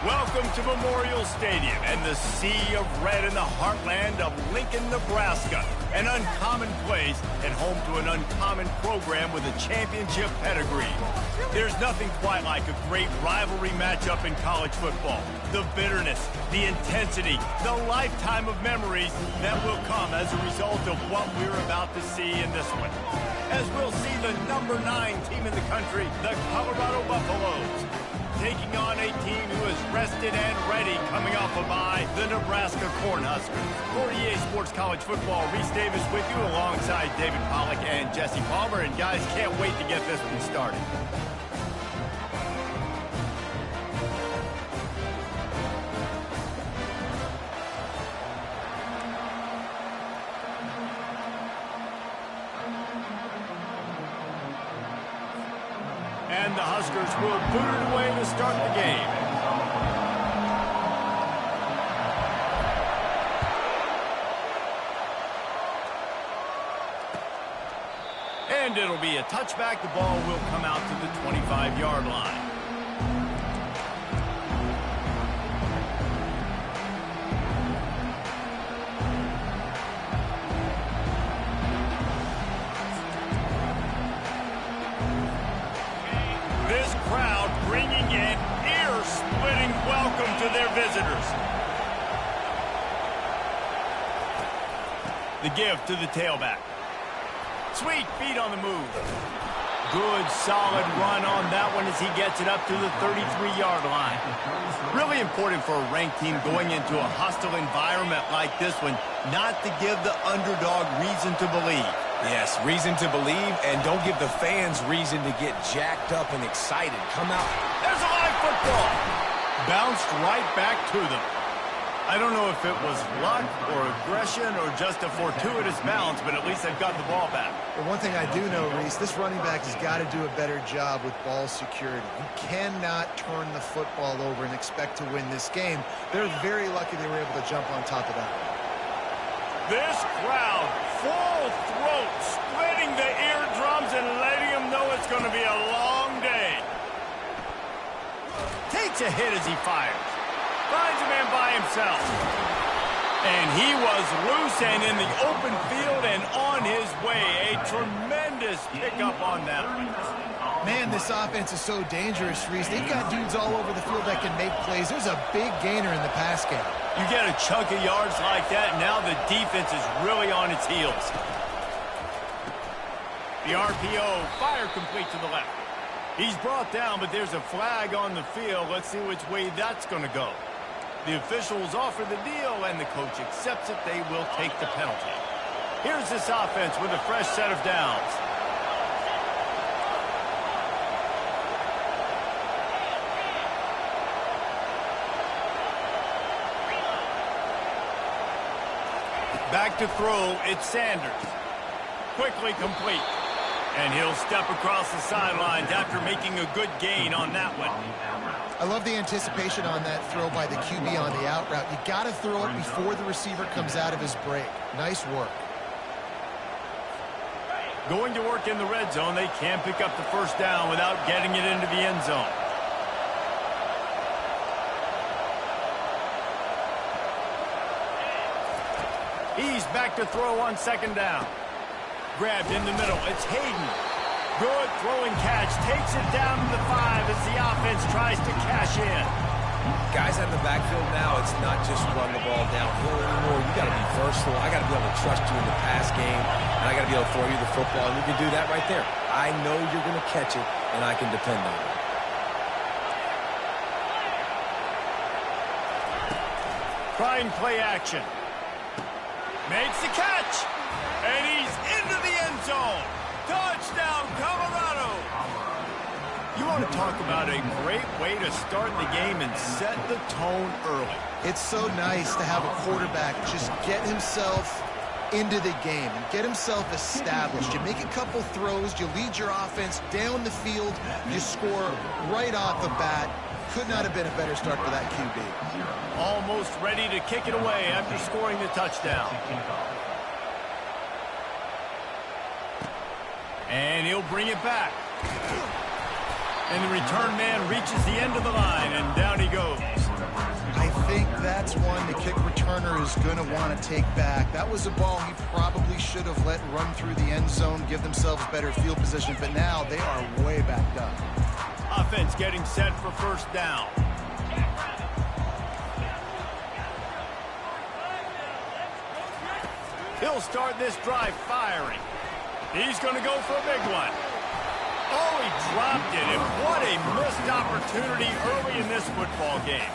Welcome to Memorial Stadium and the sea of red in the heartland of Lincoln, Nebraska. An uncommon place and home to an uncommon program with a championship pedigree. There's nothing quite like a great rivalry matchup in college football. The bitterness, the intensity, the lifetime of memories that will come as a result of what we're about to see in this one. As we'll see the number 9 team in the country, the Colorado Buffaloes, taking on a team who is rested and ready coming off a bye, the Nebraska Cornhuskers. For EA Sports College Football, Reese Davis with you alongside David Pollack and Jesse Palmer. And guys, can't wait to get this one started. And the Huskers will boot it away to start the game. And it'll be a touchback. The ball will come out to the 25-yard line. This crowd bringing an ear-splitting welcome to their visitors. The give to the tailback. Sweet feet on the move. Good, solid run on that one as he gets it up to the 33-yard line. Really important for a ranked team going into a hostile environment like this one, not to give the underdog reason to believe. Yes, reason to believe, and don't give the fans reason to get jacked up and excited. Come out. There's a live football. Bounced right back to them. I don't know if it was luck or aggression or just a fortuitous bounce, but at least they've got the ball back. Well, one thing I do know, Reese, this running back has got to do a better job with ball security. You cannot turn the football over and expect to win this game. They're very lucky they were able to jump on top of that. This crowd, full throat, splitting the eardrums and letting them know it's going to be a long day. Takes a hit as he fires. Finds a man by himself. And he was loose and in the open field and on his way. A tremendous pickup on that one. Man, this offense is so dangerous, Reese. They've got dudes all over the field that can make plays. There's a big gainer in the pass game. You get a chunk of yards like that, now the defense is really on its heels. The RPO, fire complete to the left. He's brought down, but there's a flag on the field. Let's see which way that's going to go. The officials offer the deal, and the coach accepts it. They will take the penalty. Here's this offense with a fresh set of downs. Back to throw, it's Sanders. Quickly complete. And he'll step across the sidelines after making a good gain on that one. I love the anticipation on that throw by the QB on the out route. You got to throw it before the receiver comes out of his break. Nice work. Going to work in the red zone. They can't pick up the first down without getting it into the end zone. He's back to throw on second down. Grabbed in the middle. It's Hayden. Good throwing catch. Takes it down to the 5 as the offense tries to cash in. Guys out in the backfield now, it's not just run the ball downhill anymore. You got to be versatile. I got to be able to trust you in the pass game, and I got to be able to throw you the football, and you can do that right there. I know you're going to catch it, and I can depend on it. Trying play action. Makes the catch. And he's into the end zone. Touchdown, Colorado. You want to talk about a great way to start the game and set the tone early. It's so nice to have a quarterback just get himself into the game and get himself established. You make a couple throws, you lead your offense down the field, you score right off the bat. Could not have been a better start for that QB. Almost ready to kick it away after scoring the touchdown. And he'll bring it back. And the return man reaches the end of the line, and down he goes. that's one the kick returner is going to want to take back. That was a ball he probably should have let run through the end zone, give themselves better field position, but now they are way backed up. Offense getting set for first down. He'll start this drive firing. He's going to go for a big one. Oh, he dropped it, and what a missed opportunity early in this football game.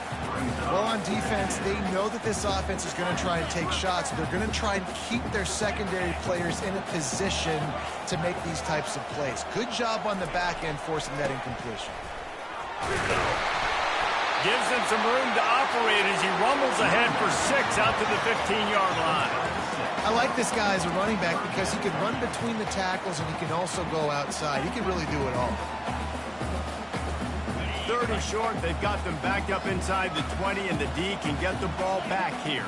Well, on defense, they know that this offense is going to try and take shots. They're going to try and keep their secondary players in a position to make these types of plays. Good job on the back end forcing that incompletion. Gives him some room to operate as he rumbles ahead for 6 out to the 15-yard line. I like this guy as a running back because he can run between the tackles and he can also go outside. He can really do it all. 30 short. They've got them backed up inside the 20, and the D can get the ball back here.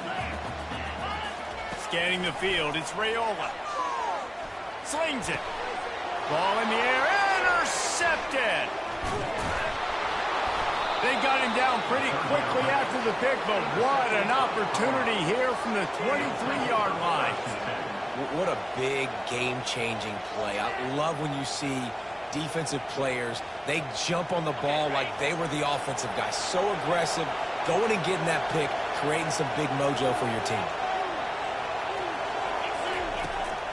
Scanning the field, it's Raiola. Slings it. Ball in the air, intercepted. They got him down pretty quickly after the pick, but what an opportunity here from the 23-yard line. What a big game-changing play. I love when you see defensive players, they jump on the ball like they were the offensive guy. So aggressive, going and getting that pick, creating some big mojo for your team.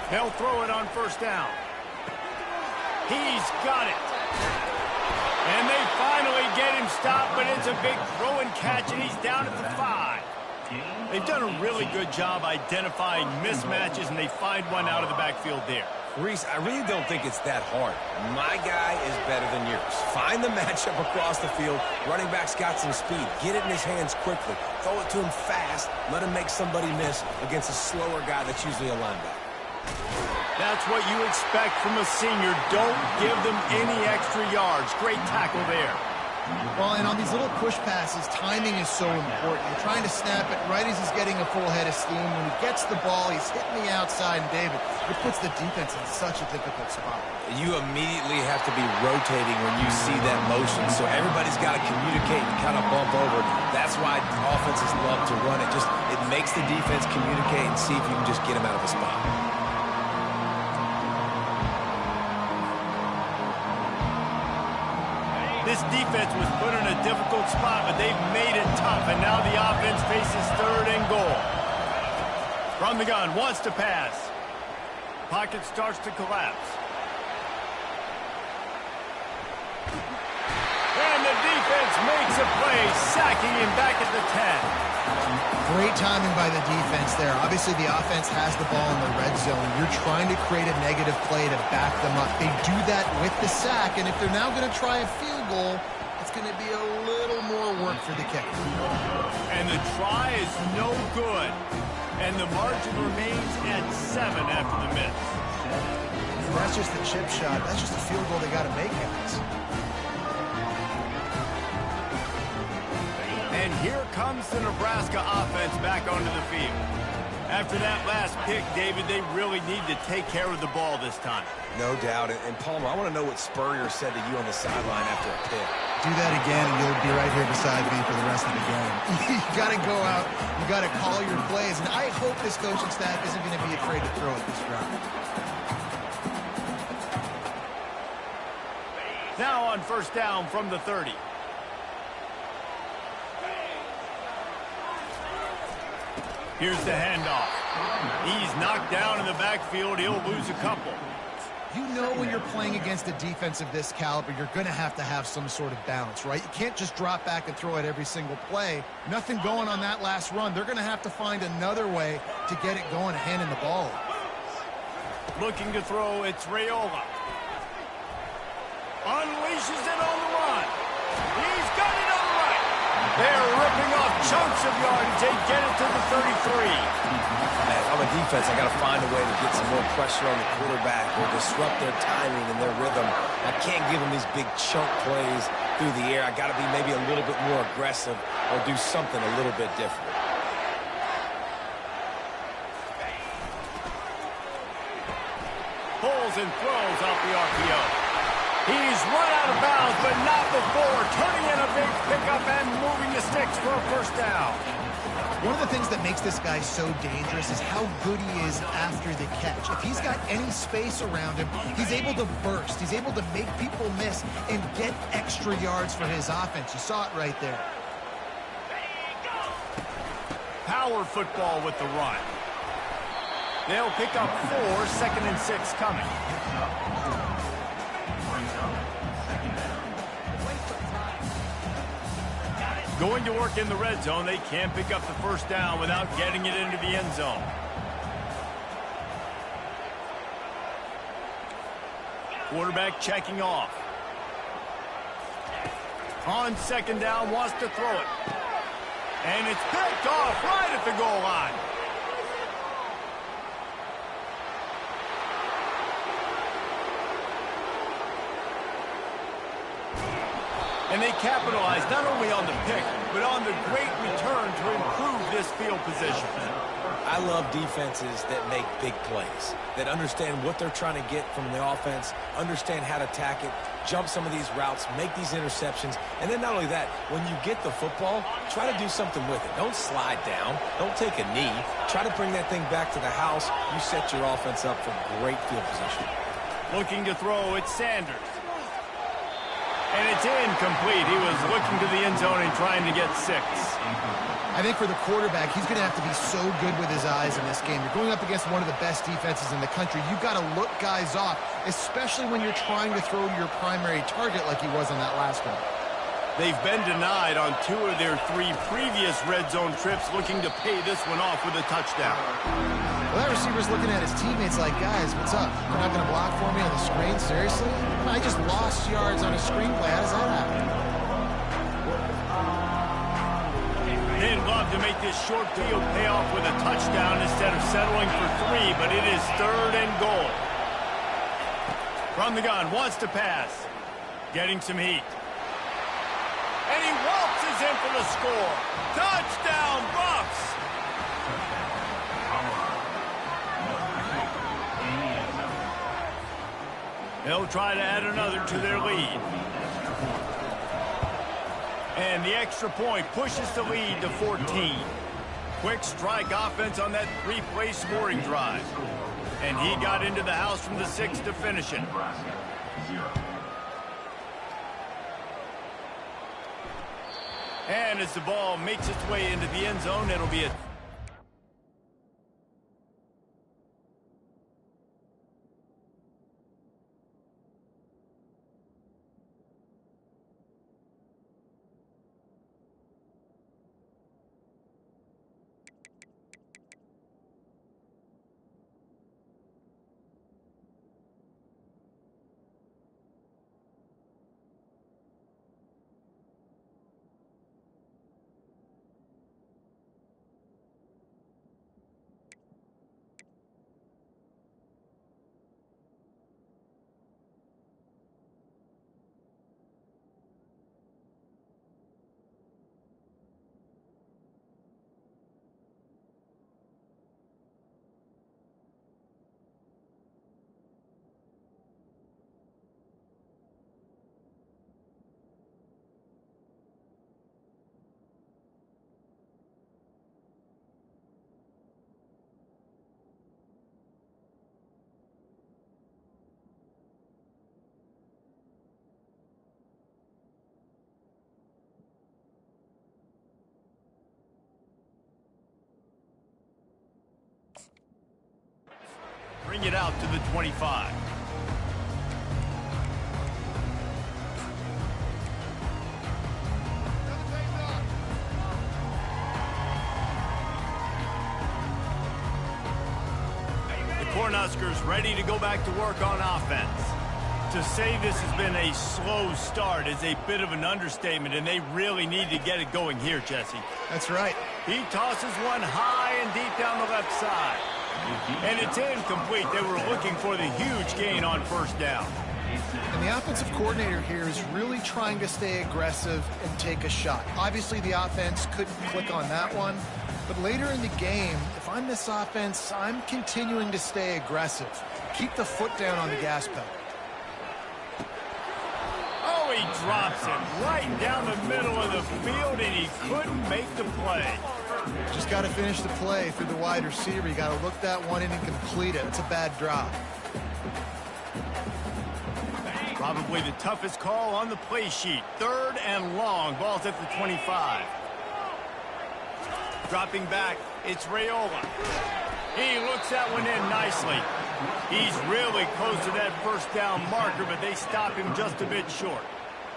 They'll throw it on first down. He's got it. And they finally get him stopped, but it's a big throw and catch, and he's down at the 5. They've done a really good job identifying mismatches, and they find one out of the backfield there. Reese, I really don't think it's that hard. My guy is better than yours. Find the matchup across the field. Running back's got some speed. Get it in his hands quickly. Throw it to him fast. Let him make somebody miss against a slower guy that's usually a linebacker. That's what you expect from a senior. Don't give them any extra yards. Great tackle there. Well, and on these little push passes, timing is so important. You're trying to snap it right as he's getting a full head of steam. When he gets the ball, he's hitting the outside, and David, it puts the defense in such a difficult spot. You immediately have to be rotating when you see that motion, so everybody's got to communicate and kind of bump over. That's why offenses love to run it. It makes the defense communicate and see if you can just get him out of a spot. This defense was put in a difficult spot, but they've made it tough, and now the offense faces 3rd and goal. From the gun, wants to pass. Pocket starts to collapse. And the defense makes a play, sacking him back at the 10. Great timing by the defense there. Obviously, the offense has the ball in the red zone. You're trying to create a negative play to back them up. They do that with the sack, and if they're now going to try a field goal, it's going to be a little more work for the kicker. And the try is no good. And the margin remains at 7 after the miss. And that's just a chip shot. That's just a field goal they got to make, guys. And here comes the Nebraska offense back onto the field. After that last pick, David, they really need to take care of the ball this time. No doubt. And Palmer, I want to know what Spurrier said to you on the sideline after a pick. Do that again, and you'll be right here beside me for the rest of the game. You got to go out. You got to call your plays. And I hope this coaching staff isn't going to be afraid to throw it this round. Now on first down from the 30. Here's the handoff. He's knocked down in the backfield. He'll lose a couple. You know when you're playing against a defense of this caliber, you're going to have some sort of balance, right? You can't just drop back and throw it every single play. Nothing going on that last run. They're going to have to find another way to get it going and handing the ball. Looking to throw, it's Raiola. Unleashes it on the run. He's got it on the right. They're ripping off chunks of yardage. They get it to the 33. Man, if I'm a defense, I got to find a way to get some more pressure on the quarterback or disrupt their timing and their rhythm. I can't give them these big chunk plays through the air. I got to be maybe a little bit more aggressive or do something a little bit different. Pulls and throws off the RPO. He's run out of bounds, but not before turning in a big pickup and moving the 6 for a first down. One of the things that makes this guy so dangerous is how good he is after the catch. If he's got any space around him, he's able to burst. He's able to make people miss and get extra yards for his offense. You saw it right there. Power football with the run. They'll pick up 4, 2nd and 6 coming. Going to work in the red zone. They can't pick up the first down without getting it into the end zone. Quarterback checking off. On 2nd down, wants to throw it. And it's picked off right at the goal line. And they capitalize not only on the pick, but on the great return to improve this field position. I love defenses that make big plays, that understand what they're trying to get from the offense, understand how to attack it, jump some of these routes, make these interceptions, and then not only that, when you get the football, try to do something with it. Don't slide down. Don't take a knee. Try to bring that thing back to the house. You set your offense up for great field position. Looking to throw, it's Sanders. And it's incomplete. He was looking to the end zone and trying to get 6. I think for the quarterback, he's going to have to be so good with his eyes in this game. You're going up against one of the best defenses in the country. You've got to look guys off, especially when you're trying to throw to your primary target like he was on that last one. They've been denied on 2 of their 3 previous red zone trips, looking to pay this one off with a touchdown. Well, that receiver's looking at his teammates like, guys, what's up? You're not going to block for me on the screen? Seriously? I just lost yards on a screenplay. How does that happen? They'd love to make this short field pay off with a touchdown instead of settling for 3, but it is 3rd and goal. From the gun, wants to pass. Getting some heat. And he waltzes in for the score. Touchdown, Bucks! They'll try to add another to their lead. And the extra point pushes the lead to 14. Quick strike offense on that 3-play scoring drive. And he got into the house from the 6 to finish it. And as the ball makes its way into the end zone, it'll be a bring it out to the 25. The Cornhuskers ready to go back to work on offense. To say this has been a slow start is a bit of an understatement, and they really need to get it going here, Jesse. That's right. He tosses one high and deep down the left side. And it's incomplete. They were looking for the huge gain on first down. And the offensive coordinator here is really trying to stay aggressive and take a shot. Obviously, the offense couldn't click on that one. But later in the game, if I'm this offense, I'm continuing to stay aggressive. Keep the foot down on the gas pedal. Oh, he drops it right down the middle of the field, and he couldn't make the play. Just got to finish the play through the wide receiver. You got to look that one in and complete it. It's a bad drop. Probably the toughest call on the play sheet. 3rd and long. Ball's at the 25. Dropping back, it's Raiola. He looks that one in nicely. He's really close to that first down marker, but they stop him just a bit short.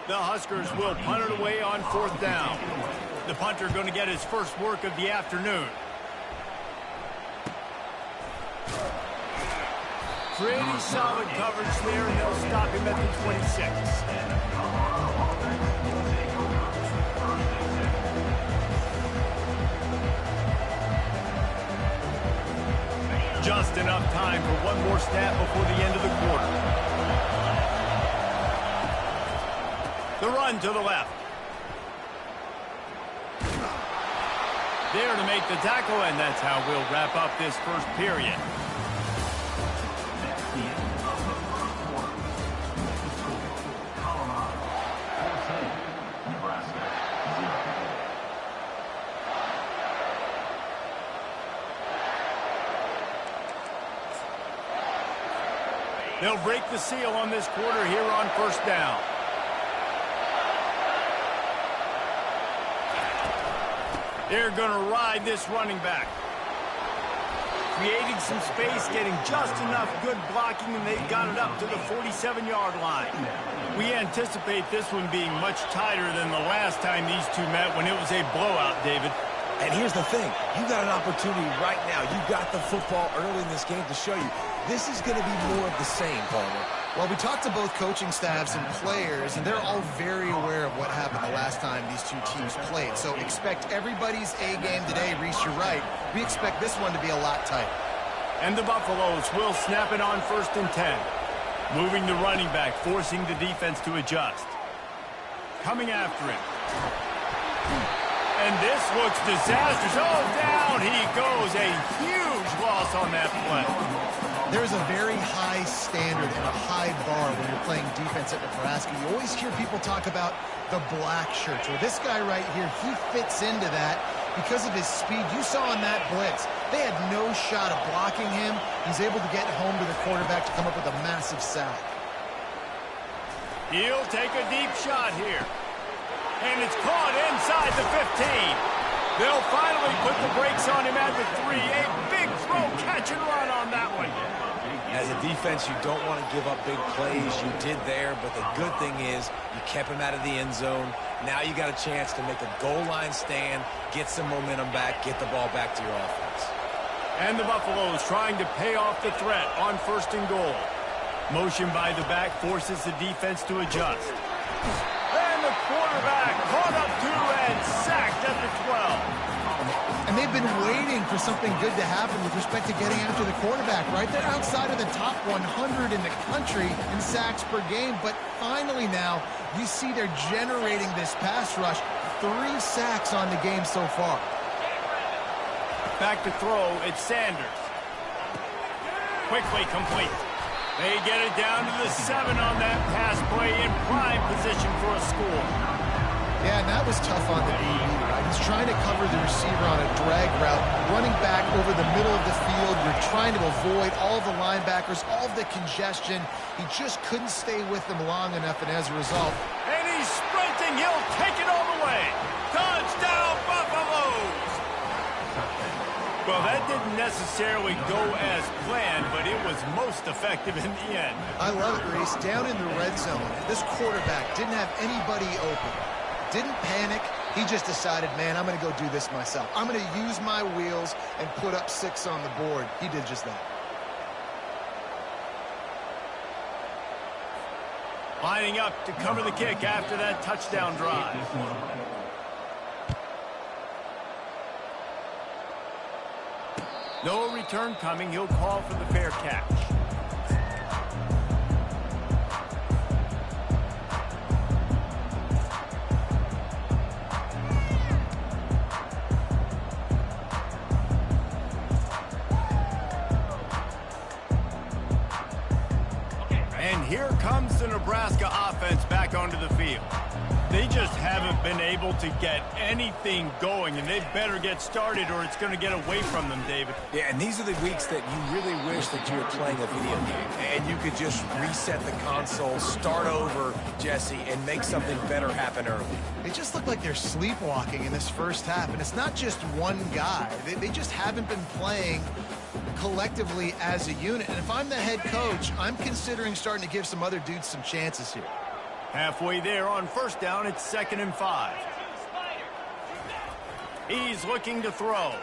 The Huskers will punt it away on 4th down. The punter going to get his first work of the afternoon. Pretty solid coverage there, and they'll stop him at the 26. Just enough time for one more snap before the end of the quarter. The run to the left. There to make the tackle, and that's how we'll wrap up this first period. They'll break the seal on this quarter here on 1st down. They're going to ride this running back. Creating some space, getting just enough good blocking, and they've got it up to the 47-yard line. We anticipate this one being much tighter than the last time these two met when it was a blowout, David. And here's the thing. You got an opportunity right now. You got the football early in this game to show you. This is going to be more of the same, Palmer. Well, we talked to both coaching staffs and players, and they're all very aware of what happened the last time these two teams played. So expect everybody's A game today. Reese, you're right. We expect this one to be a lot tighter. And the Buffaloes will snap it on 1st and 10. Moving the running back, forcing the defense to adjust. Coming after him. And this looks disastrous. Oh, down he goes. A huge loss on that play. There's a very high standard and a high bar when you're playing defense at Nebraska. You always hear people talk about the black shirts. Well, this guy right here, he fits into that because of his speed. You saw on that blitz, they had no shot of blocking him. He's able to get home to the quarterback to come up with a massive sack. He'll take a deep shot here. And it's caught inside the 15. They'll finally put the brakes on him at the 3. A big throw, catch and run on that one. As a defense, you don't want to give up big plays. You did there, but the good thing is you kept him out of the end zone. Now you got a chance to make a goal line stand, get some momentum back, get the ball back to your offense. And the Buffaloes trying to pay off the threat on 1st and goal. Motion by the back forces the defense to adjust. And the quarterback caught up to and sacked at the 12. And they've been waiting for something good to happen with respect to getting after the quarterback, right? They're outside of the top 100 in the country in sacks per game, but finally now you see they're generating this pass rush. 3 sacks on the game so far. Back to throw, it's Sanders. Quickly complete. They get it down to the 7 on that pass play in prime position for a score. Yeah, and that was tough on the DB, right? He's trying to cover the receiver on a drag route, running back over the middle of the field. You're trying to avoid all the linebackers, all of the congestion. He just couldn't stay with them long enough, and as a result... And he's sprinting. He'll take it all the way. Touchdown, Buffaloes! Well, that didn't necessarily go as planned, but it was most effective in the end. I love it, Reese. Down in the red zone, this quarterback didn't have anybody open. Didn't panic. He just decided, man, I'm going to go do this myself. I'm going to use my wheels and put up 6 on the board. He did just that. Lining up to cover the kick after that touchdown drive. No return coming. He'll call for the fair catch. And here comes the Nebraska offense back onto the field. just haven't been able to get anything going, and they better get started or it's going to get away from them, David. Yeah, and these are the weeks that you really wish that you were playing a video game and you could just reset the console, start over, Jesse, and make something better happen early. They just look like they're sleepwalking in this first half, and it's not just one guy. They just haven't been playing collectively as a unit. And if I'm the head coach, I'm considering starting to give some other dudes some chances here. Halfway there on first down, it's 2nd and 5. He's looking to throw.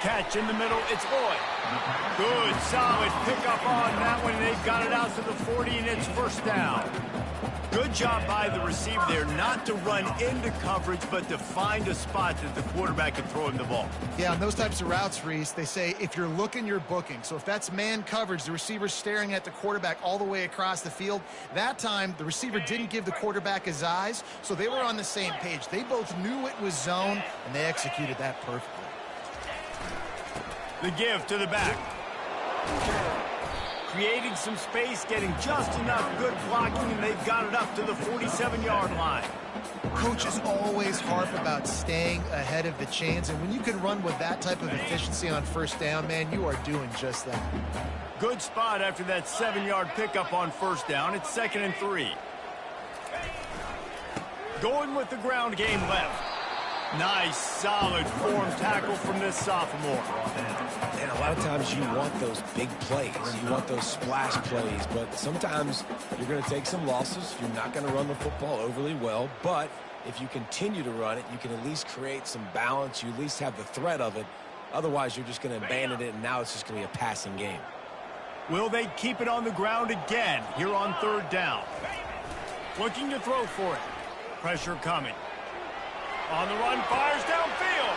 Catch in the middle, it's Lloyd. Good, solid pickup on that one. They've got it out to the 40, and it's first down. Good job by the receiver there not to run into coverage, but to find a spot that the quarterback can throw him the ball. Yeah, on those types of routes, Reese, they say if you're looking, you're booking. So if that's man coverage, the receiver's staring at the quarterback all the way across the field. That time, the receiver didn't give the quarterback his eyes, so they were on the same page. They both knew it was zone, and they executed that perfectly. The give to the back. Creating some space, getting just enough good blocking, and they've got it up to the 47-yard line. Coaches always harp about staying ahead of the chains, and when you can run with that type of efficiency on first down, man, you are doing just that. Good spot after that 7-yard pickup on first down. It's 2nd and 3. Going with the ground game left. Nice, solid form tackle from this sophomore. And a lot of times you want those big plays. You want those splash plays. But sometimes you're going to take some losses. You're not going to run the football overly well. But if you continue to run it, you can at least create some balance. You at least have the threat of it. Otherwise, you're just going to abandon it, and now it's just going to be a passing game. Will they keep it on the ground again here on 3rd down? Looking to throw for it. Pressure coming. On the run, fires downfield.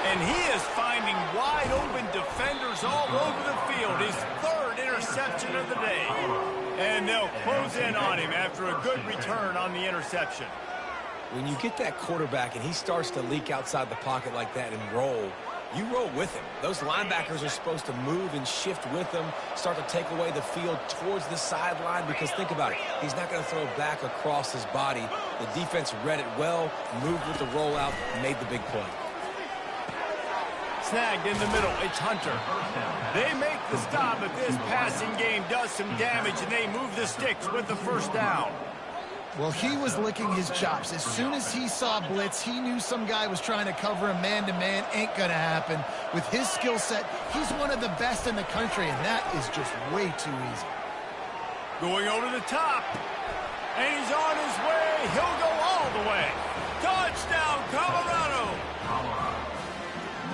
And he is finding wide open defenders all over the field. His 3rd interception of the day. And they'll close in on him after a good return on the interception. When you get that quarterback and he starts to leak outside the pocket like that and roll, you roll with him. Those linebackers are supposed to move and shift with him, start to take away the field towards the sideline, because think about it. He's not going to throw back across his body. The defense read it well, moved with the rollout, made the big play. Snagged in the middle, it's Hunter. They make the stop, but this passing game does some damage, and they move the sticks with the first down. Well, he was licking his chops. As soon as he saw blitz, he knew some guy was trying to cover him man-to-man. Ain't going to happen. With his skill set, he's one of the best in the country, and that is just way too easy. Going over the top, and he's on his way. He'll go all the way. Touchdown, Colorado!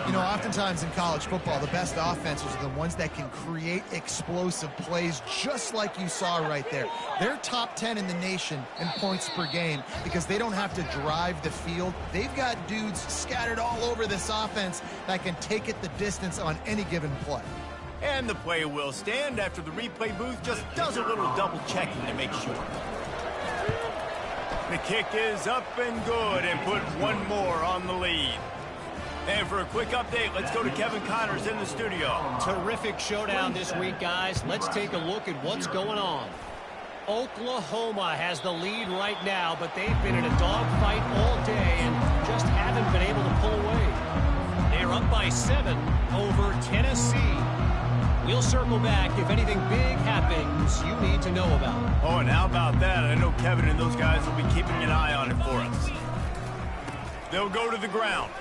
You know, oftentimes in college football, the best offenses are the ones that can create explosive plays, just like you saw right there. They're top 10 in the nation in points per game because they don't have to drive the field. They've got dudes scattered all over this offense that can take it the distance on any given play. And the play will stand after the replay booth just does a little double-checking to make sure. The kick is up and good, and put one more on the lead. And for a quick update, let's go to Kevin Connors in the studio. Terrific showdown this week, guys. Let's take a look at what's going on. Oklahoma has the lead right now, but they've been in a dogfight all day and just haven't been able to pull away. They're up by 7 over Tennessee. We'll circle back if anything big happens you need to know about. Oh, and how about that? I know Kevin and those guys will be keeping an eye on it for us. They'll go to the ground.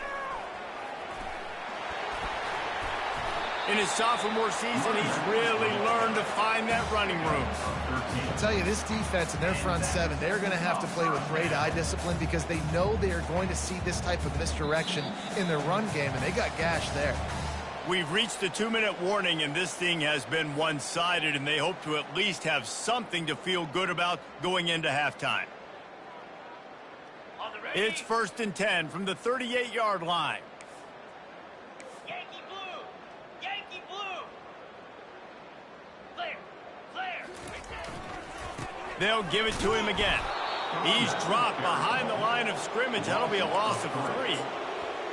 In his sophomore season, he's really learned to find that running room. I'll tell you, this defense and their front 7, they're going to have to play with great eye discipline because they know they are going to see this type of misdirection in their run game, and they got gashed there. We've reached the 2-minute warning, and this thing has been one-sided, and they hope to at least have something to feel good about going into halftime. It's 1st and 10 from the 38-yard line. They'll give it to him again. He's dropped behind the line of scrimmage. That'll be a loss of 3.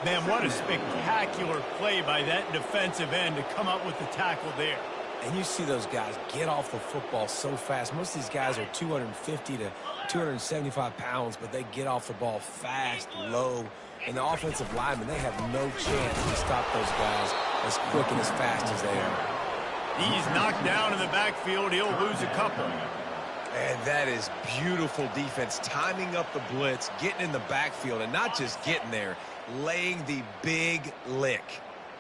Man, what a spectacular play by that defensive end to come up with the tackle there. And you see those guys get off the football so fast. Most of these guys are 250 to 275 pounds, but they get off the ball fast, low. And the offensive linemen, they have no chance to stop those guys as quick and as fast as they are. He's knocked down in the backfield. He'll lose a couple. And that is beautiful defense, timing up the blitz, getting in the backfield, and not just getting there, laying the big lick.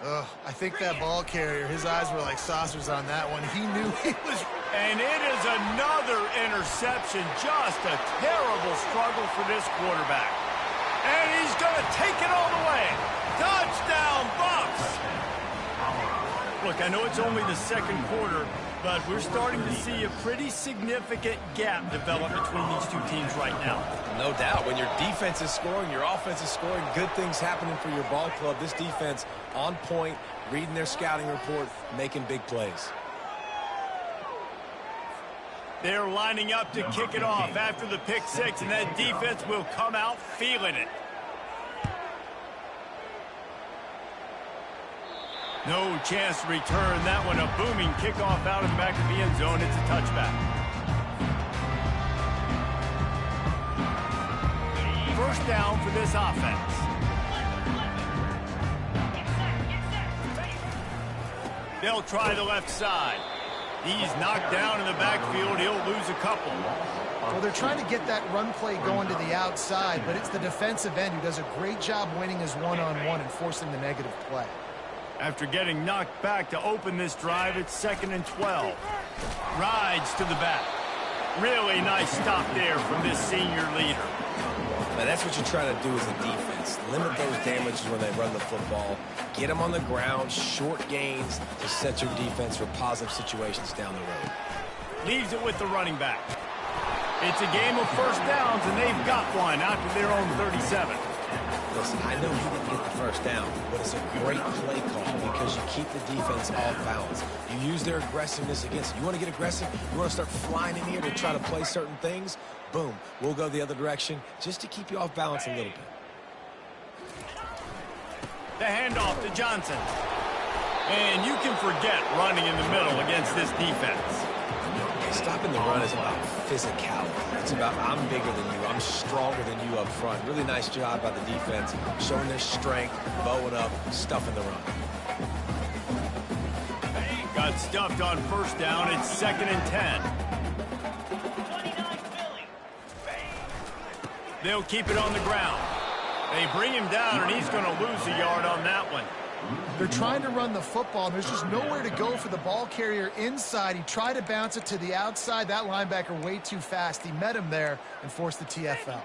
I think that ball carrier, his eyes were like saucers on that one. He knew he was... And it is another interception. Just a terrible struggle for this quarterback. And he's going to take it all the way. Touchdown, Bucks! Look, I know it's only the second quarter, but we're starting to see a pretty significant gap develop between these two teams right now. No doubt. When your defense is scoring, your offense is scoring, good things happening for your ball club. This defense on point, reading their scouting report, making big plays. They're lining up to kick it off after the pick six, and that defense will come out feeling it. No chance to return that one. A booming kickoff out of the back of the end zone. It's a touchback. First down for this offense. They'll try the left side. He's knocked down in the backfield. He'll lose a couple. Well, they're trying to get that run play going to the outside, but it's the defensive end who does a great job winning his one-on-one and forcing the negative play. After getting knocked back to open this drive, it's 2nd and 12. Rides to the back. Really nice stop there from this senior leader. Now, that's what you're trying to do as a defense. Limit those damages when they run the football. Get them on the ground, short gains to set your defense for positive situations down the road. Leaves it with the running back. It's a game of first downs, and they've got one out to their own 37. Listen, I know he didn't get the first down, but it's a great play call because you keep the defense off balance. You use their aggressiveness against it. You want to get aggressive? You want to start flying in here to try to play certain things? Boom. We'll go the other direction just to keep you off balance a little bit. The handoff to Johnson. And you can forget running in the middle against this defense. Stopping the run is about physicality. It's about I'm bigger than you. I'm stronger than you up front. Really nice job by the defense, showing their strength, bowing up, stuffing the run. Got stuffed on first down. It's 2nd and 10. They'll keep it on the ground. They bring him down, and he's going to lose a yard on that one. They're trying to run the football, and there's just nowhere to go for the ball carrier inside. He tried to bounce it to the outside. That linebacker way too fast. He met him there and forced the TFL.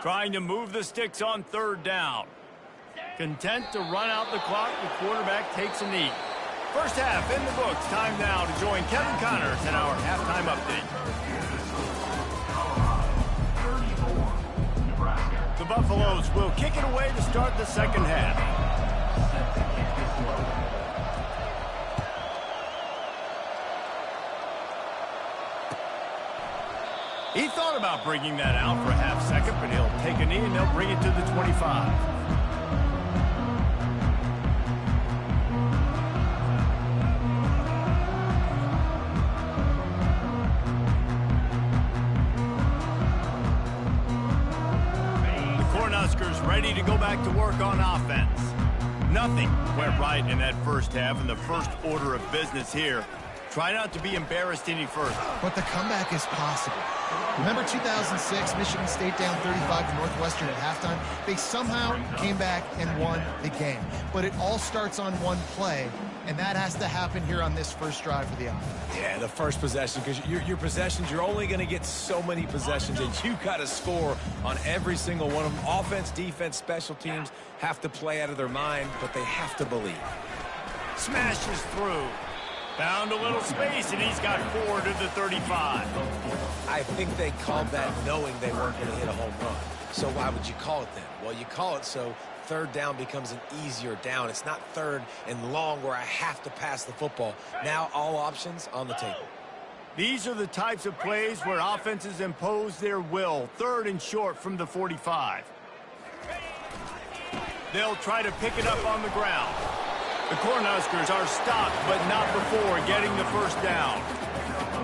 Trying to move the sticks on 3rd down. Content to run out the clock, the quarterback takes a knee. First half in the books. Time now to join Kevin Connors in our halftime update. The Buffaloes will kick it away to start the second half. He thought about bringing that out for a half second, but he'll take a knee and they'll bring it to the 25. The Cornhuskers ready to go back to work on offense. Nothing went right in that first half, and the first order of business here. Try not to be embarrassed any further. But the comeback is possible. Remember 2006, Michigan State down 35 to Northwestern at halftime? They somehow came back and won the game. But it all starts on one play, and that has to happen here on this first drive for the offense. Yeah, the first possession, because your possessions, you're only going to get so many possessions, and you got to score on every single one of them. Offense, defense, special teams have to play out of their mind, but they have to believe. Smashes through. Found a little space, and he's got 4 to the 35. I think they called that knowing they weren't going to hit a home run. So why would you call it then? Well, you call it so third down becomes an easier down. It's not third and long where I have to pass the football. Now all options on the table. These are the types of plays where offenses impose their will. 3rd and short from the 45. They'll try to pick it up on the ground. The Cornhuskers are stopped, but not before getting the first down.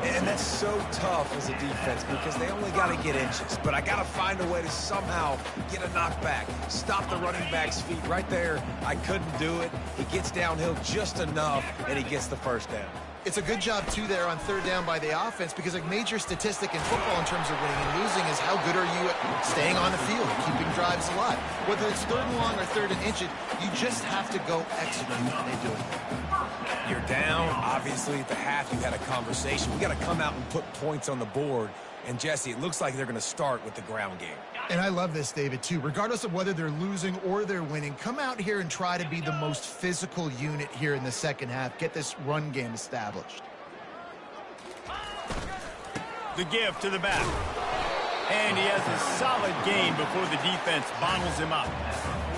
And that's so tough as a defense because they only got to get inches. But I got to find a way to somehow get a knockback. Stop the running back's feet right there. I couldn't do it. He gets downhill just enough, and he gets the first down. It's a good job, too, there on 3rd down by the offense because a major statistic in football in terms of winning and losing is how good are you at staying on the field, keeping drives alive. Whether it's 3rd and long or 3rd and inches, you just have to go execute, and they do it. You're down. Obviously, at the half, you had a conversation. We got to come out and put points on the board. And, Jesse, it looks like they're going to start with the ground game. And I love this, David, too. Regardless of whether they're losing or they're winning, come out here and try to be the most physical unit here in the second half. Get this run game established. The give to the back. And he has a solid gain before the defense bottles him up.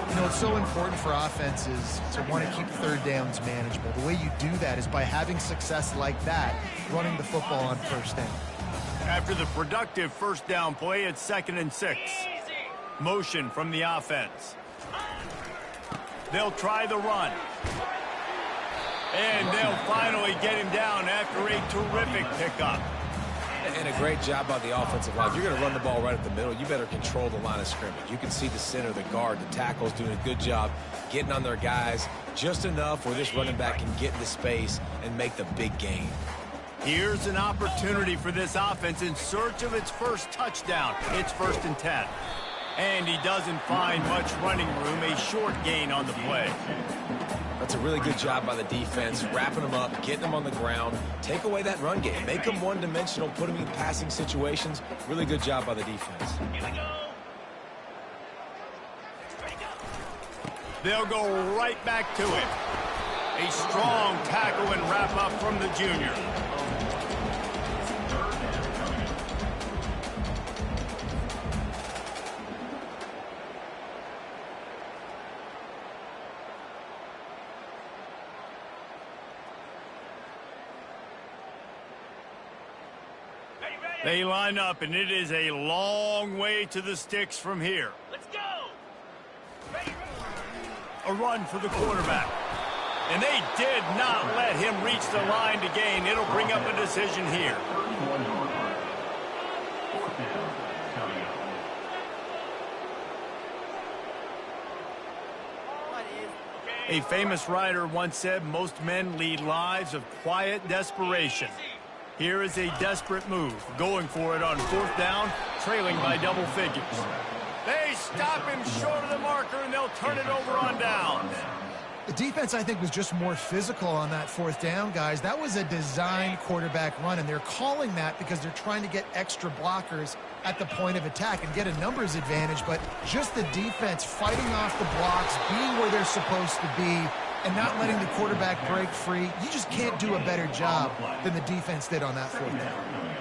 You know, it's so important for offenses to want to keep 3rd downs manageable. The way you do that is by having success like that, running the football on 1st down. After the productive 1st down play, it's 2nd and 6. Motion from the offense. They'll try the run. And they'll finally get him down after a terrific pickup. And a great job by the offensive line. If you're going to run the ball right at the middle, you better control the line of scrimmage. You can see the center, the guard, the tackles doing a good job getting on their guys just enough where this running back can get into space and make the big gain. Here's an opportunity for this offense in search of its first touchdown. It's 1st and 10. And he doesn't find much running room, a short gain on the play. That's a really good job by the defense, wrapping them up, getting them on the ground, take away that run game, make them one-dimensional, put them in passing situations. Really good job by the defense. They'll go right back to it. A strong tackle and wrap up from the junior. They line up, and it is a long way to the sticks from here. Let's go! A run for the quarterback. And they did not let him reach the line to gain. It'll bring up a decision here. A famous writer once said, most men lead lives of quiet desperation. Here is a desperate move, going for it on 4th down, trailing by double figures. They stop him short of the marker, and they'll turn it over on downs. The defense, I think, was just more physical on that 4th down, guys. That was a designed quarterback run, and they're calling that because they're trying to get extra blockers at the point of attack and get a numbers advantage, but just the defense fighting off the blocks, being where they're supposed to be, and not letting the quarterback break free. You just can't do a better job than the defense did on that 4th down.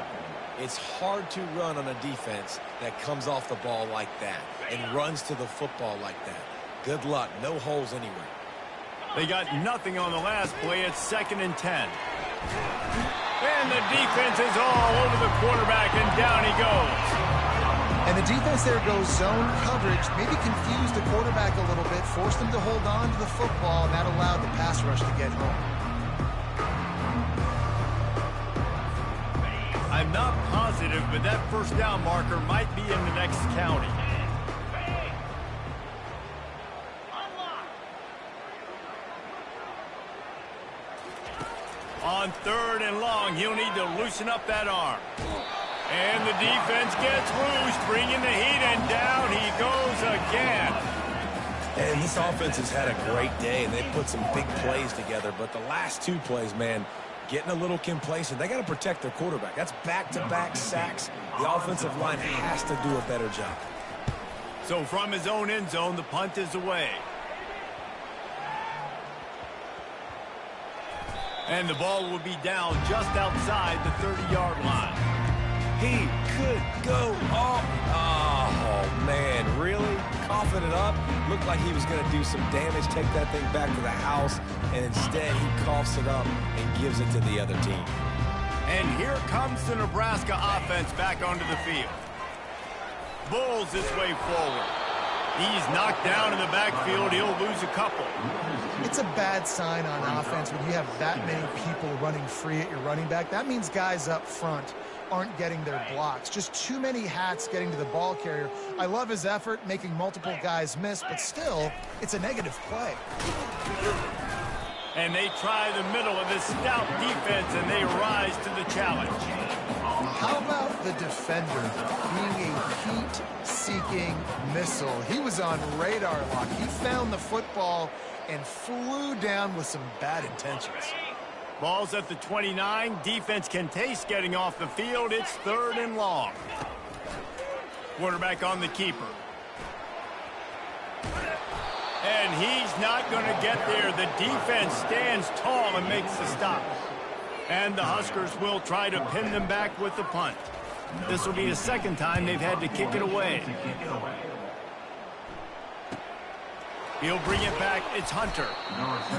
It's hard to run on a defense that comes off the ball like that and runs to the football like that. Good luck. No holes anywhere. They got nothing on the last play. It's 2nd and 10. And the defense is all over the quarterback, and down he goes. And the defense there goes zone coverage, maybe confused the quarterback a little bit, forced him to hold on to the football, and that allowed the pass rush to get home. I'm not positive, but that 1st down marker might be in the next county. On 3rd and long, he'll need to loosen up that arm. And the defense gets loose, bringing the heat, and down he goes again. And this offense has had a great day, and they've put some big plays together. But the last 2 plays, man, getting a little complacent. They got to protect their quarterback. That's back-to-back sacks. The offensive line has to do a better job. So from his own end zone, the punt is away. And the ball will be down just outside the 30-yard line. He could go off. Oh, man, really? Coughing it up? Looked like he was going to do some damage, take that thing back to the house, and instead he coughs it up and gives it to the other team. And here comes the Nebraska offense back onto the field. Bulls his way forward. He's knocked down in the backfield. He'll lose a couple. It's a bad sign on offense when you have that many people running free at your running back. That means guys up front aren't getting their blocks. Just too many hats getting to the ball carrier. I love his effort, making multiple guys miss, but still, it's a negative play. And they try the middle of this stout defense, and they rise to the challenge. How about the defender being a heat-seeking missile? He was on radar lock. He found the football and flew down with some bad intentions. Ball's at the 29. Defense can taste getting off the field. It's 3rd and long. Quarterback on the keeper. And he's not going to get there. The defense stands tall and makes the stop. And the Huskers will try to pin them back with the punt. This will be the second time they've had to kick it away. He'll bring it back. It's Hunter.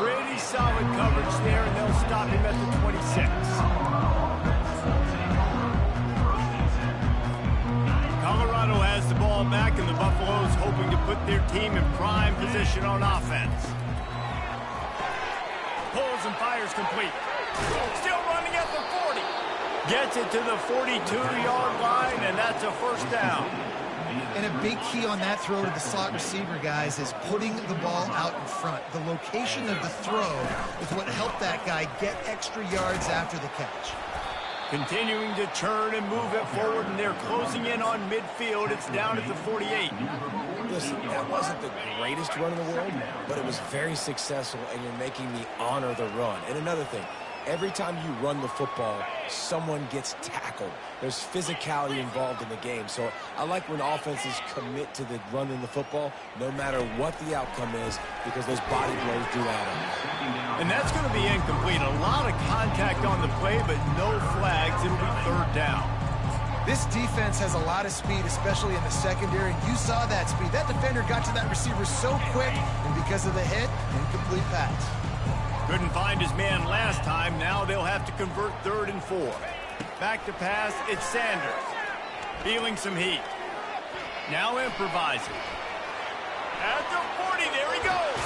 Pretty solid coverage there, and they'll stop him at the 26. Colorado has the ball back, and the Buffaloes hoping to put their team in prime position on offense. Pulls and fires complete. Still running at the 40. Gets it to the 42-yard line, and that's a first down. And a big key on that throw to the slot receiver, guys, is putting the ball out in front. The location of the throw is what helped that guy get extra yards after the catch. Continuing to turn and move it forward, and they're closing in on midfield. It's down at the 48. Listen, that wasn't the greatest run in the world, but it was very successful, and you're making me honor the run. And another thing, every time you run the football, someone gets tackled. There's physicality involved in the game. So I like when offenses commit to the running the football, no matter what the outcome is, because those body blows do add up. And that's going to be incomplete. A lot of contact on the play, but no flags. It'll be 3rd down. This defense has a lot of speed, especially in the secondary, and you saw that speed. That defender got to that receiver so quick, and because of the hit, incomplete pass. Couldn't find his man last time. Now they'll have to convert 3rd and 4. Back to pass, it's Sanders. Feeling some heat. Now improvising. At the 40, there he goes.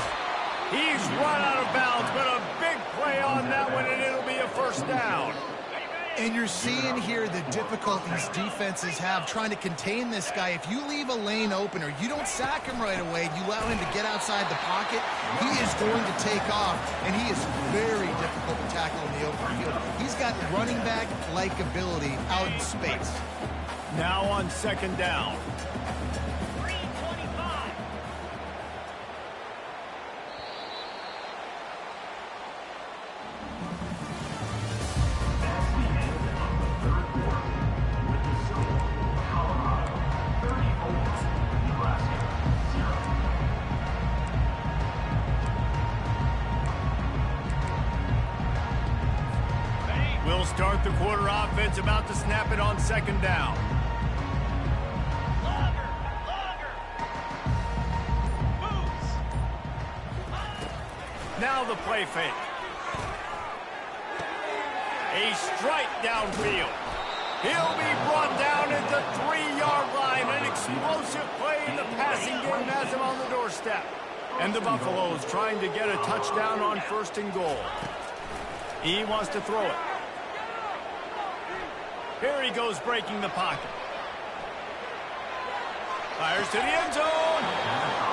He's run out of bounds, but a big play on that one, and it'll be a first down. And you're seeing here the difficulties defenses have trying to contain this guy. If you leave a lane open or you don't sack him right away, you allow him to get outside the pocket, he is going to take off, and he is very difficult to tackle in the open field. He's got running back-like ability out in space. Now on 2nd down. We'll start the quarter offense, about to snap it on 2nd down. Now the play fake. A strike downfield. He'll be brought down at the 3-yard line. An explosive play in the passing game has him on the doorstep. And the Buffaloes trying to get a touchdown on 1st and goal. He wants to throw it. Here he goes, breaking the pocket. Fires to the end zone.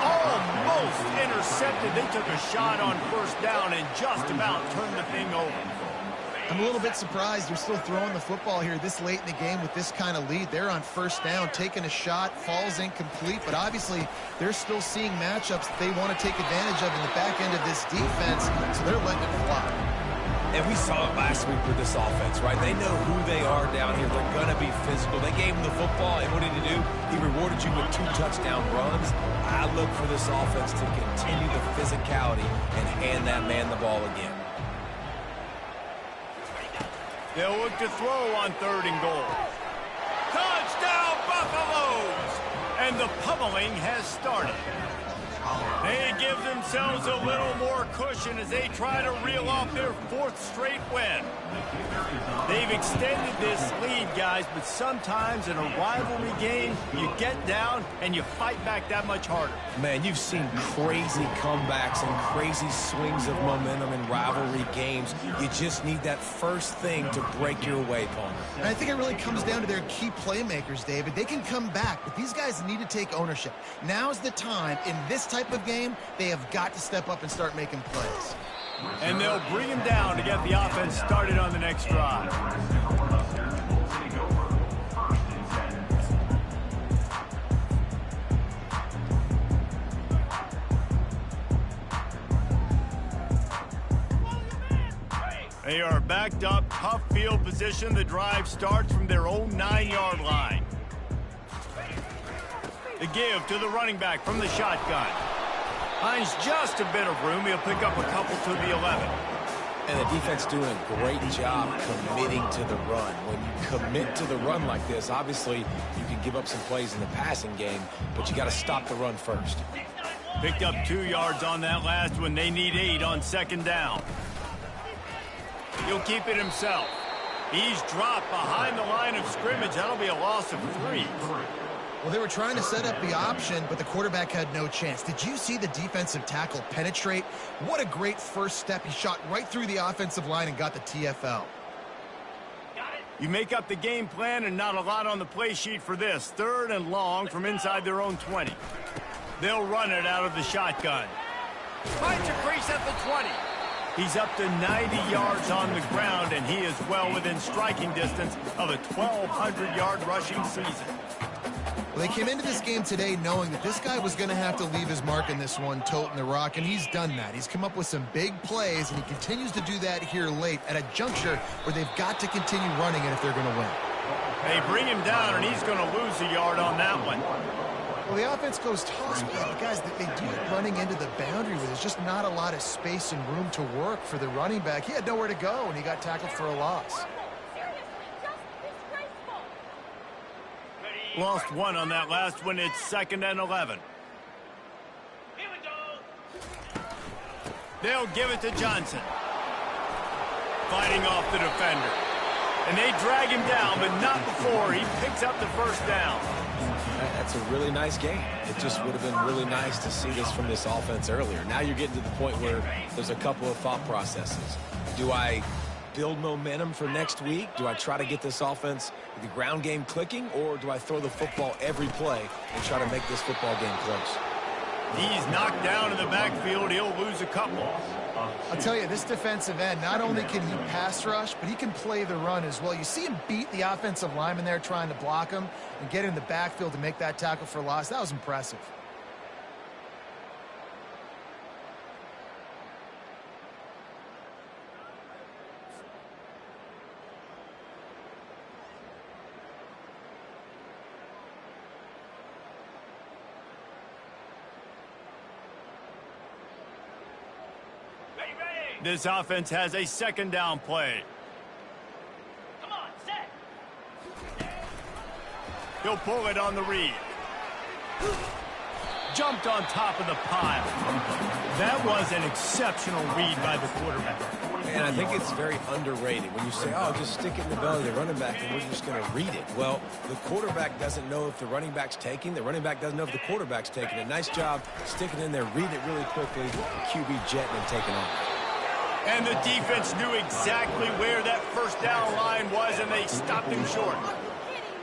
Almost intercepted. They took a shot on 1st down and just about turned the thing over. I'm a little bit surprised they're still throwing the football here this late in the game with this kind of lead. They're on 1st down, taking a shot, falls incomplete, but obviously they're still seeing matchups that they want to take advantage of in the back end of this defense, so they're letting it fly. And we saw it last week with this offense, right? They know who they are down here. They're going to be physical. They gave him the football, and what did he do? He rewarded you with 2 touchdown runs. I look for this offense to continue the physicality and hand that man the ball again. They'll look to throw on 3rd and goal. Touchdown, Buffaloes! And the pummeling has started. They give themselves a little more cushion as they try to reel off their 4th straight win. They've extended this lead, guys, but sometimes in a rivalry game, you get down and you fight back that much harder. Man, you've seen crazy comebacks and crazy swings of momentum in rivalry games. You just need that first thing to break your way, Paul. And I think it really comes down to their key playmakers, David. They can come back, but these guys need to take ownership. Now's the time in this type of game, they have got to step up and start making plays. And they'll bring him down to get the offense started on the next drive. They are backed up, tough field position. The drive starts from their own 9-yard line. The give to the running back from the shotgun. Finds just a bit of room. He'll pick up a couple to the 11. And the defense doing a great job committing to the run. When you commit to the run like this, obviously you can give up some plays in the passing game, but you got to stop the run first. Picked up 2 yards on that last one. They need 8 on 2nd down. He'll keep it himself. He's dropped behind the line of scrimmage. That'll be a loss of 3. Well, they were trying to set up the option, but the quarterback had no chance. Did you see the defensive tackle penetrate? What a great first step. He shot right through the offensive line and got the TFL. You make up the game plan and not a lot on the play sheet for this. 3rd and long from inside their own 20. They'll run it out of the shotgun. Finds a crease at the 20. He's up to 90 yards on the ground, and he is well within striking distance of a 1,200-yard rushing season. Well, they came into this game today knowing that this guy was going to have to leave his mark in this one, toting the rock, and he's done that. He's come up with some big plays, and he continues to do that here late at a juncture where they've got to continue running it if they're going to win. They bring him down, and he's going to lose a yard on that one. Well, the offense goes toss play, but guys, they do it running into the boundary where there's just not a lot of space and room to work for the running back. He had nowhere to go, and he got tackled for a loss. Lost 1 on that last one. It's 2nd and 11. They'll give it to Johnson. Fighting off the defender. And they drag him down, but not before he picks up the 1st down. That's a really nice game. It just would have been really nice to see this from this offense earlier. Now you're getting to the point where there's a couple of thought processes. Do I build momentum for next week? Do I try to get this offense, the ground game clicking, or do I throw the football every play and try to make this football game close? He's knocked down in the backfield. He'll lose a couple. I'll tell you, this defensive end, not only can he pass rush, but he can play the run as well. You see him beat the offensive lineman there trying to block him and get in the backfield to make that tackle for loss. That was impressive. This offense has a 2nd down play. Come on, set. He'll pull it on the read. Jumped on top of the pile. That was an exceptional read by the quarterback. And I think it's very underrated when you say, oh, just stick it in the belly of the running back and we're just going to read it. Well, the quarterback doesn't know if the running back's taking. The running back doesn't know if the quarterback's taking. A nice job sticking in there, reading it really quickly, QB jetting and taking off. And the defense knew exactly where that 1st down line was, and they stopped him short.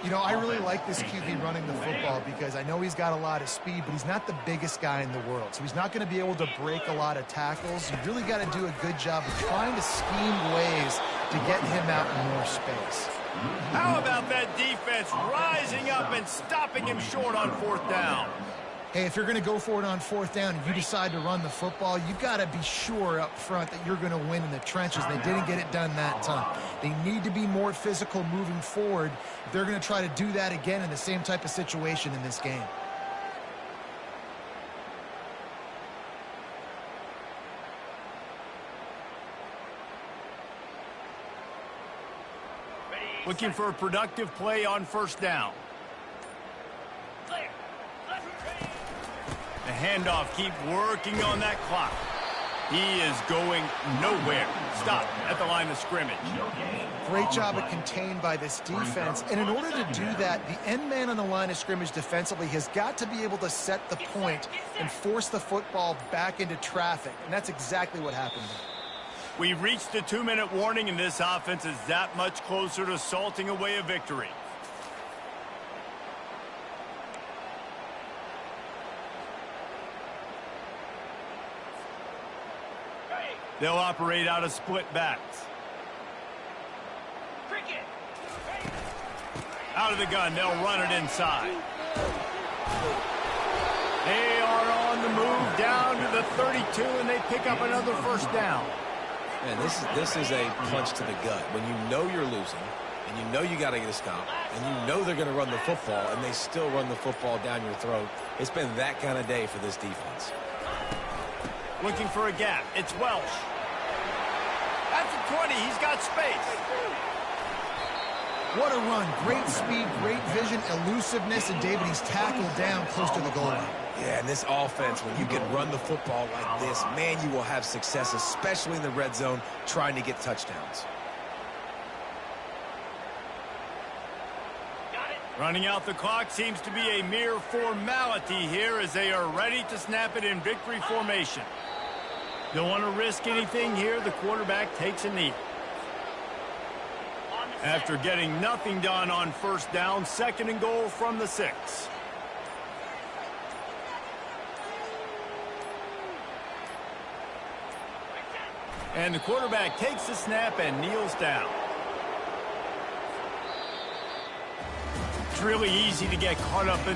You know, I really like this QB running the football because I know he's got a lot of speed, but he's not the biggest guy in the world. So he's not going to be able to break a lot of tackles. You really got to do a good job of trying to scheme ways to get him out in more space. How about that defense rising up and stopping him short on 4th down? Hey, if you're going to go for it on 4th down and you decide to run the football, you've got to be sure up front that you're going to win in the trenches. They didn't get it done that time. They need to be more physical moving forward if they're going to try to do that again in the same type of situation in this game. Looking for a productive play on first down. Clear. Left. The handoff, keep working on that clock. He is going nowhere. Stop at the line of scrimmage. Great job of contained by this defense. And in order to do that, the end man on the line of scrimmage defensively has got to be able to set the point and force the football back into traffic. And that's exactly what happened there. We reached the 2-minute warning, and this offense is that much closer to salting away a victory. They'll operate out of split backs. Cricket. Out of the gun, they'll run it inside. They are on the move down to the 32, and they pick up another first down. Man, this is a punch to the gut. When you know you're losing, and you know you got to get a stop, and you know they're going to run the football, and they still run the football down your throat. It's been that kind of day for this defense. Looking for a gap. It's Welsh. At the 20, he's got space. What a run. Great speed, great vision, elusiveness, and David, he's tackled down close to the goal line. Yeah, and this offense, when you can run the football like this, man, you will have success, especially in the red zone, trying to get touchdowns. Got it. Running out the clock seems to be a mere formality here as they are ready to snap it in victory formation. Don't want to risk anything here. The quarterback takes a knee. After getting nothing done on first down, 2nd and goal from the 6. And the quarterback takes the snap and kneels down. It's really easy to get caught up in